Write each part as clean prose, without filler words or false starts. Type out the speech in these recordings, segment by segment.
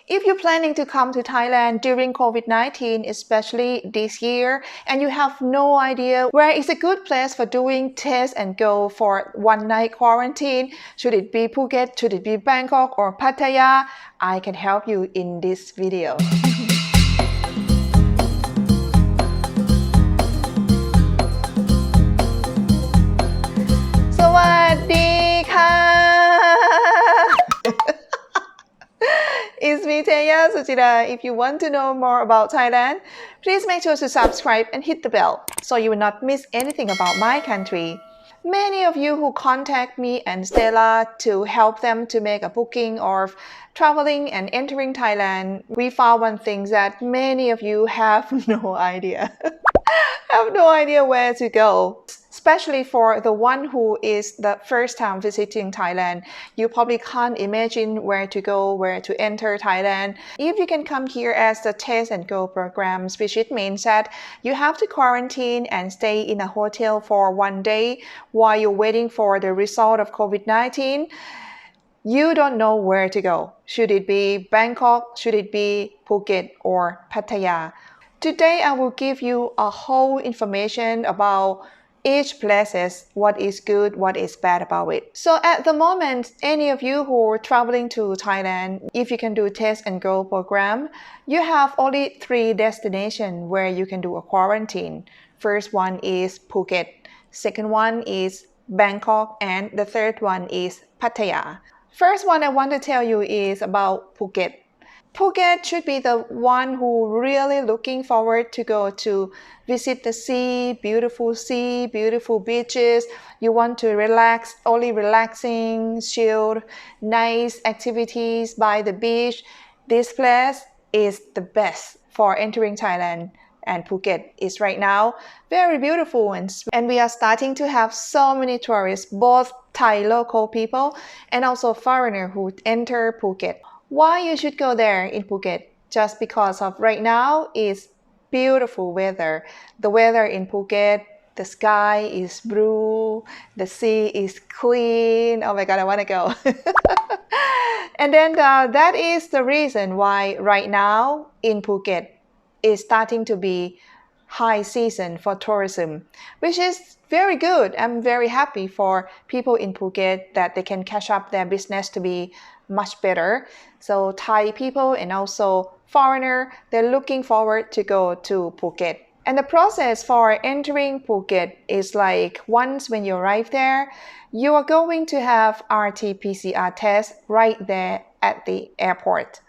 If you're planning to come to Thailand during COVID-19, especially this year, and you have no idea where is a good place for doing test and go for one-night quarantine, should it be Phuket, should it be Bangkok or Pattaya, I can help you in this video. สวัสดีค่ะ It's me, Teya, Suchira. If you want to know more about Thailand, please make sure to subscribe and hit the bell so you will not miss anything about my country. Many of you who contact me and Stella to help them to make a booking of traveling and entering Thailand, we found one thing that many of you have no idea. have no idea where to go. Especially for the one who is the first time visiting Thailand, you probably can't imagine where to go, where to enter Thailand. If you can come here as the Test and Go programs, which it means that you have to quarantine and stay in a hotel for 1 day while you're waiting for the result of COVID-19, you don't know where to go. Should it be Bangkok, should it be Phuket or Pattaya? Today I will give you a whole information about each places, what is good, what is bad about it. So at the moment, any of you who are traveling to Thailand, if you can do Test and Go program, you have only 3 destinations where you can do a quarantine. First one is Phuket, second one is Bangkok, and the third one is Pattaya. First one I want to tell you is about Phuket. Phuket should be the one who really looking forward to go to visit the sea, beautiful beaches. You want to relax, only relaxing, chill, nice activities by the beach. This place is the best for entering Thailand. And Phuket is right now very beautiful and we are starting to have so many tourists, both Thai local people and also foreigner who enter Phuket. Why you should go there in Phuket? Just because of right now is beautiful weather. The weather in Phuket, the sky is blue, the sea is clean. Oh my God, I want to go. And then that is the reason why right now in Phuket is starting to be high season for tourism, which is very good. I'm very happy for people in Phuket that they can catch up their business to be much better. So Thai people and also foreigner, they're looking forward to go to Phuket. And the process for entering Phuket is like once when you arrive there, you are going to have RT-PCR test right there at the airport.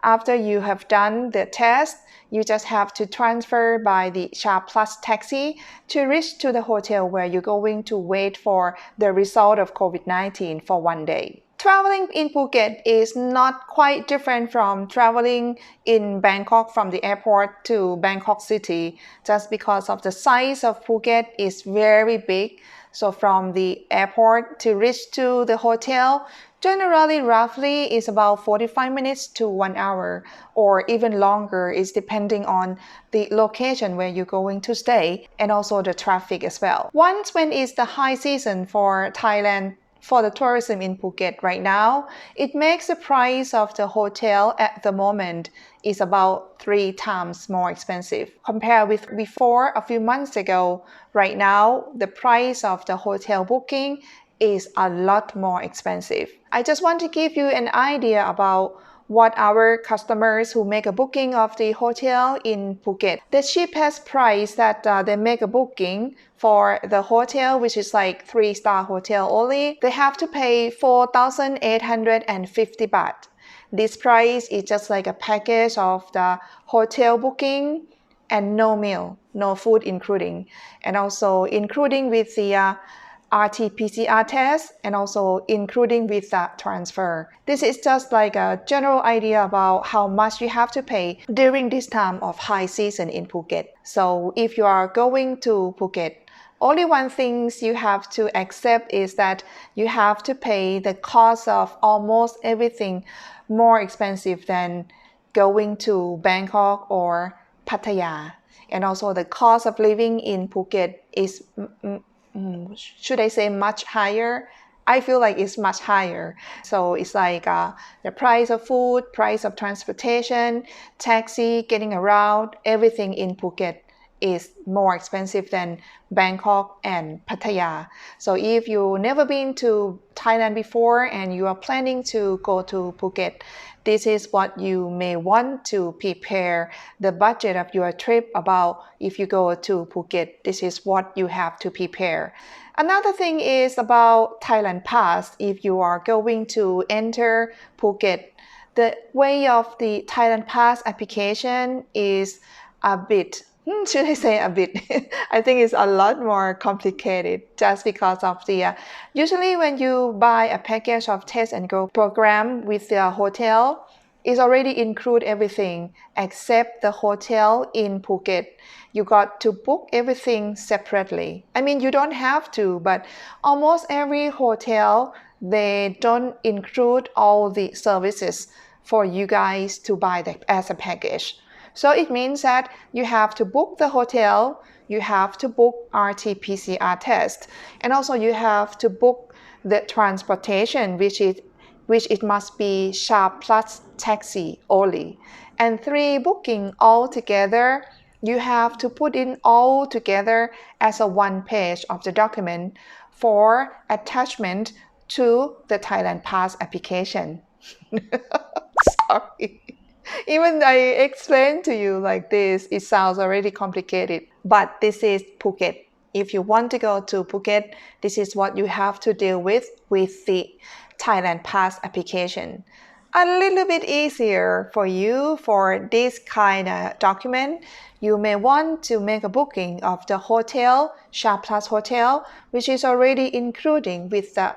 After you have done the test, you just have to transfer by the SHA Plus taxi to reach to the hotel where you're going to wait for the result of COVID-19 for 1 day. Traveling in Phuket is not quite different from traveling in Bangkok from the airport to Bangkok city, just because of the size of Phuket is very big. So from the airport to reach to the hotel, generally roughly is about 45 minutes to 1 hour, or even longer is depending on the location where you're going to stay and also the traffic as well. Once when it's the high season for Thailand, for the tourism in Phuket right now, it makes the price of the hotel at the moment is about 3 times more expensive. Compared with before a few months ago, right now, the price of the hotel booking is a lot more expensive. I just want to give you an idea about what our customers who make a booking of the hotel in Phuket. The cheapest price that they make a booking for the hotel, which is like 3-star hotel only, they have to pay 4,850 baht. This price is just like a package of the hotel booking and no meal, no food including, and also including with the RT-PCR test and also including with that transfer. This is just like a general idea about how much you have to pay during this time of high season in Phuket. So if you are going to Phuket, only one thing you have to accept is that you have to pay the cost of almost everything more expensive than going to Bangkok or Pattaya. And also the cost of living in Phuket is should I say much higher I feel like it's much higher. So it's like the price of food, price of transportation, taxi, getting around, everything in Phuket is more expensive than Bangkok and Pattaya. So if you've never been to Thailand before and you are planning to go to Phuket, this is what you may want to prepare the budget of your trip about. If you go to Phuket, this is what you have to prepare. Another thing is about Thailand Pass. If you are going to enter Phuket, the way of the Thailand Pass application is a bit, should I say a bit? I think it's a lot more complicated just because of the, usually when you buy a package of test and go program with the hotel, it's already include everything except the hotel in Phuket. You got to book everything separately. I mean, you don't have to, but almost every hotel, they don't include all the services for you guys to buy that as a package. So it means that you have to book the hotel, you have to book RT-PCR test, and also you have to book the transportation, which it must be SHA Plus taxi only. And 3 booking all together, you have to put in all together as a one page of the document for attachment to the Thailand Pass application. Sorry. Even I explain to you like this, it sounds already complicated. But this is Phuket. If you want to go to Phuket, this is what you have to deal with the Thailand Pass application. A little bit easier for you for this kind of document. You may want to make a booking of the hotel, SHA Plus hotel, which is already including with the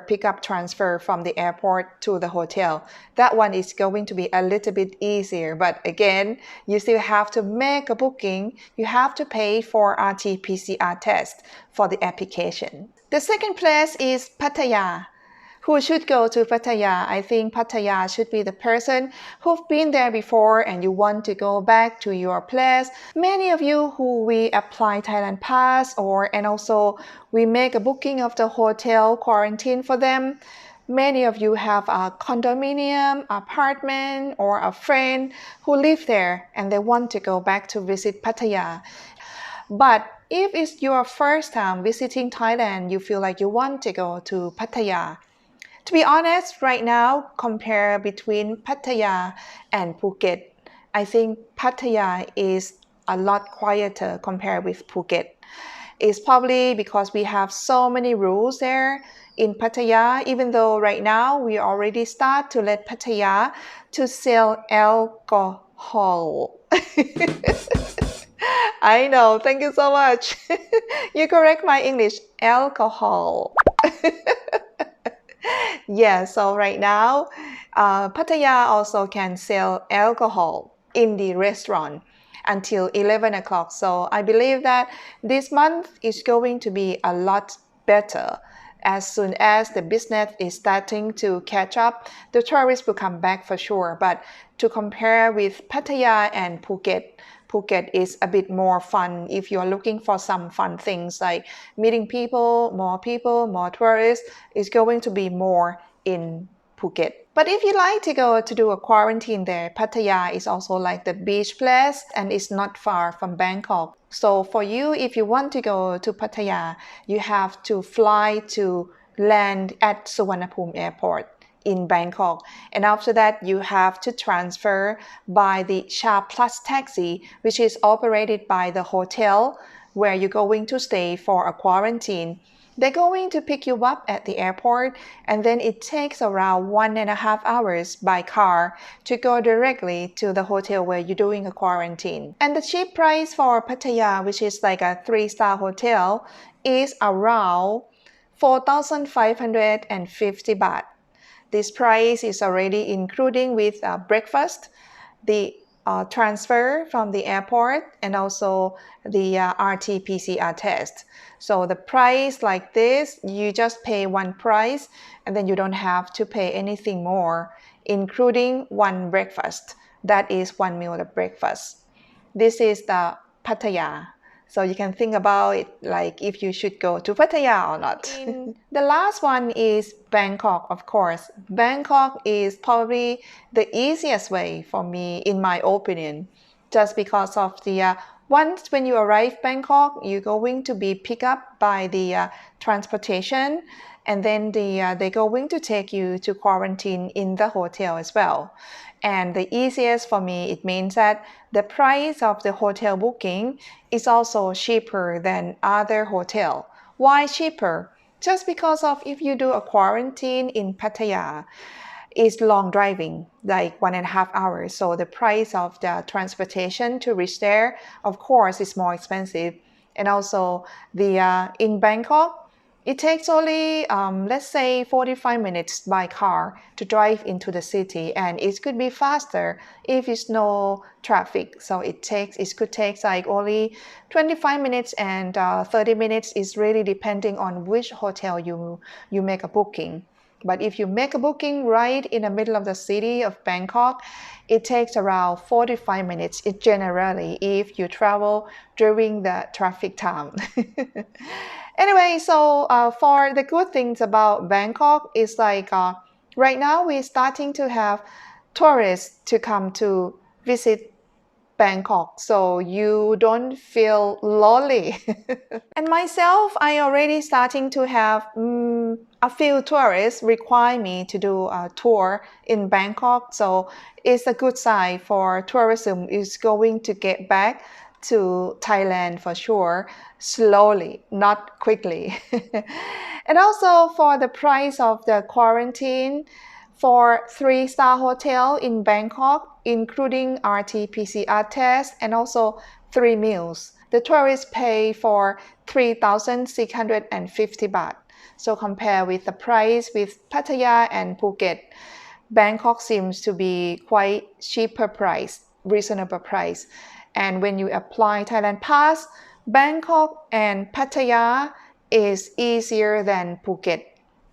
pickup transfer from the airport to the hotel. That one is going to be a little bit easier, but again, you still have to make a booking. You have to pay for RT-PCR test for the application. The second place is Pattaya. Who should go to Pattaya? I think Pattaya should be the person who've been there before and you want to go back to your place. Many of you who we apply Thailand Pass and also we make a booking of the hotel quarantine for them. Many of you have a condominium, apartment, or a friend who live there and they want to go back to visit Pattaya. But if it's your first time visiting Thailand, you feel like you want to go to Pattaya. To be honest, right now, compare between Pattaya and Phuket, I think Pattaya is a lot quieter compared with Phuket. It's probably because we have so many rules there in Pattaya, even though right now we already start to let Pattaya to sell alcohol. I know, thank you so much. You correct my English, alcohol. Yeah, so right now, Pattaya also can sell alcohol in the restaurant until 11 o'clock. So I believe that this month is going to be a lot better. As soon as the business is starting to catch up, the tourists will come back for sure. But to compare with Pattaya and Phuket, Phuket is a bit more fun if you're looking for some fun things like meeting people, more tourists. It's going to be more in Phuket. But if you like to go to do a quarantine there, Pattaya is also like the beach place and it's not far from Bangkok. So for you, if you want to go to Pattaya, you have to fly to land at Suvarnabhumi Airport in Bangkok. And after that, you have to transfer by the SHA Plus taxi, which is operated by the hotel where you're going to stay for a quarantine. They're going to pick you up at the airport, and then it takes around 1.5 hours by car to go directly to the hotel where you're doing a quarantine. And the cheap price for Pattaya, which is like a 3-star hotel, is around 4,550 baht. This price is already including with breakfast, the transfer from the airport, and also the RT-PCR test. So the price like this, you just pay one price and then you don't have to pay anything more, including one breakfast. That is one meal of breakfast. This is the Pattaya. So you can think about it like if you should go to Pattaya or not. The last one is Bangkok, of course. Bangkok is probably the easiest way for me, in my opinion, just because of the once when you arrive Bangkok, you're going to be picked up by the transportation, and then they're going to take you to quarantine in the hotel as well. And the easiest for me, it means that the price of the hotel booking is also cheaper than other hotel. Why cheaper? Just because of if you do a quarantine in Pattaya, it's long driving, like 1.5 hours. So the price of the transportation to reach there, of course, is more expensive. And also in Bangkok, it takes only, let's say, 45 minutes by car to drive into the city, and it could be faster if it's no traffic. So it could take like only 25 minutes and 30 minutes is really depending on which hotel you make a booking. But if you make a booking right in the middle of the city of Bangkok, it takes around 45 minutes generally if you travel during the traffic time. Anyway, so for the good things about Bangkok is like right now we're starting to have tourists to come to visit Bangkok, so you don't feel lonely. And myself, I already starting to have a few tourists require me to do a tour in Bangkok, so it's a good sign for tourism is going to get back to Thailand for sure, slowly, not quickly. And also for the price of the quarantine, for 3-star hotel in Bangkok, including RT-PCR test and also 3 meals, the tourists pay for 3,650 baht. So compare with the price with Pattaya and Phuket, Bangkok seems to be quite cheaper price, reasonable price. And when you apply Thailand Pass, Bangkok and Pattaya is easier than Phuket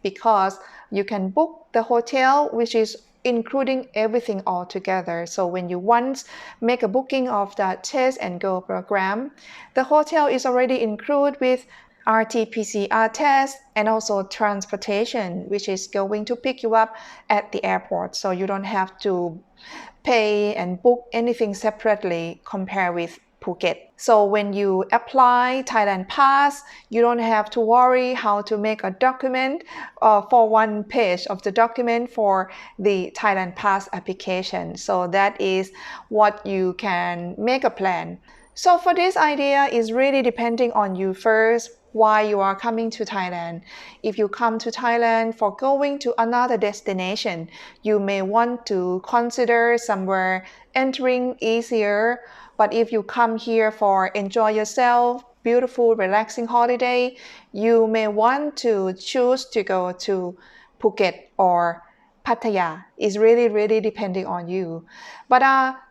because you can book the hotel, which is including everything all together. So when you once make a booking of the Test and Go program, the hotel is already included with RT-PCR test and also transportation, which is going to pick you up at the airport. So you don't have to pay and book anything separately compared with Phuket. So when you apply Thailand Pass, you don't have to worry how to make a document for one page of the document for the Thailand Pass application. So that is what you can make a plan. So for this idea is really depending on you first, why you are coming to Thailand. If you come to Thailand for going to another destination, you may want to consider somewhere entering easier. But if you come here for enjoy yourself, beautiful, relaxing holiday, you may want to choose to go to Phuket or Pattaya. Is really, really depending on you. But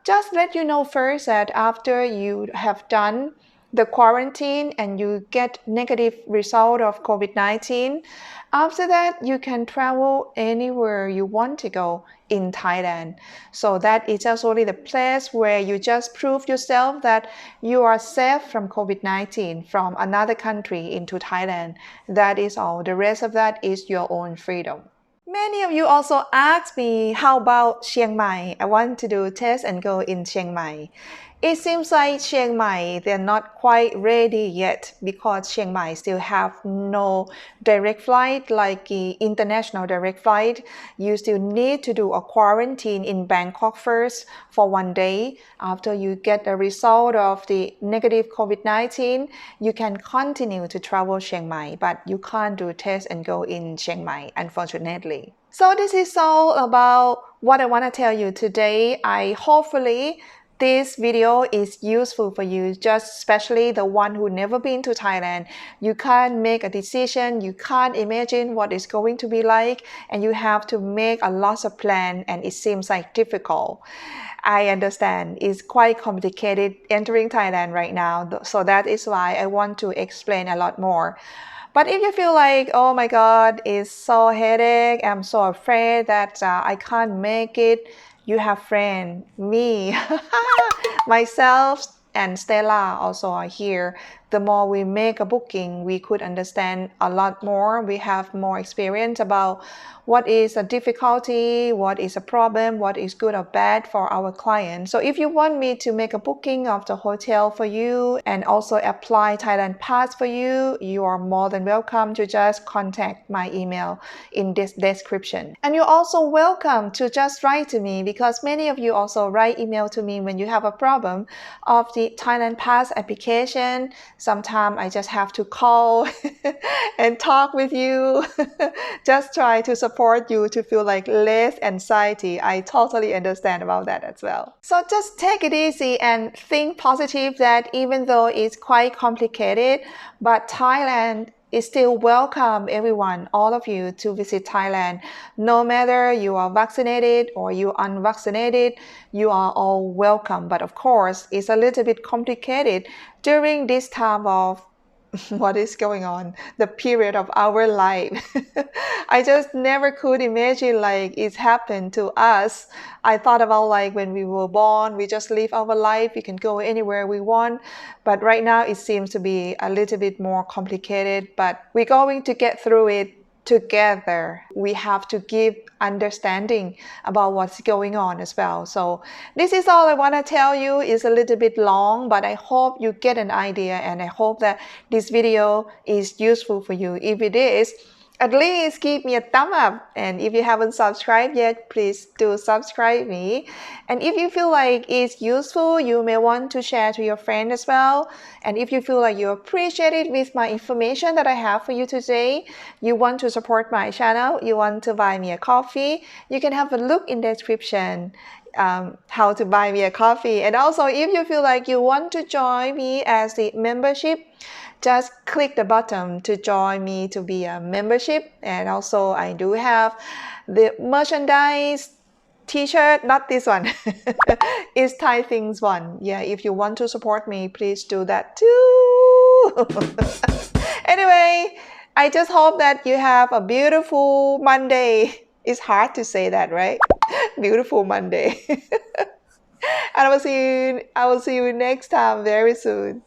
just let you know first that after you have done the quarantine and you get negative result of COVID-19, after that you can travel anywhere you want to go in Thailand. So that is just only the place where you just prove yourself that you are safe from COVID-19 from another country into Thailand. That is all. The rest of that is your own freedom. Many of you also asked me, how about Chiang Mai? I want to do Test and Go in Chiang Mai. It seems like Chiang Mai, they're not quite ready yet because Chiang Mai still have no direct flight like the international direct flight. You still need to do a quarantine in Bangkok first for 1 day. After you get the result of the negative COVID-19, you can continue to travel Chiang Mai, but you can't do Test and Go in Chiang Mai, unfortunately. So this is all about what I want to tell you today. Hopefully this video is useful for you, just especially the one who never been to Thailand. You can't make a decision, you can't imagine what it's going to be like, and you have to make a lot of plan, and it seems like difficult. I understand it's quite complicated entering Thailand right now, so that is why I want to explain a lot more. But if you feel like, oh my God, it's so headache, I'm so afraid that I can't make it, you have friend, me, myself, and Stella also are here. The more we make a booking, we could understand a lot more. We have more experience about what is a difficulty, what is a problem, what is good or bad for our client. So if you want me to make a booking of the hotel for you and also apply Thailand Pass for you, you are more than welcome to just contact my email in this description. And you're also welcome to just write to me, because many of you also write email to me when you have a problem of the Thailand Pass application. Sometimes I just have to call and talk with you. Just try to support you to feel like less anxiety. I totally understand about that as well. So just take it easy and think positive that even though it's quite complicated, but Thailand is still welcome everyone, all of you, to visit Thailand. No matter you are vaccinated or you unvaccinated, you are all welcome. But of course, it's a little bit complicated during this time of what is going on, the period of our life. I just never could imagine like it's happened to us. I thought about like when we were born, we just live our life, we can go anywhere we want. But right now it seems to be a little bit more complicated, but we're going to get through it together. We have to give understanding about what's going on as well. So this is all I want to tell you. It's a little bit long, but I hope you get an idea, and I hope that this video is useful for you. If it is, at least give me a thumb up, and if you haven't subscribed yet, please do subscribe me. And if you feel like it's useful, you may want to share to your friend as well. And if you feel like you appreciate it with my information that I have for you today, you want to support my channel, you want to buy me a coffee, you can have a look in the description how to buy me a coffee. And also if you feel like you want to join me as the membership, just click the button to join me to be a membership. And also I do have the merchandise t-shirt, not this one. It's Thai Things one. Yeah, if you want to support me, please do that too. Anyway, I just hope that you have a beautiful Monday. It's hard to say that, right? Beautiful Monday. And I will see you next time very soon.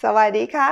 สวัสดีค่ะ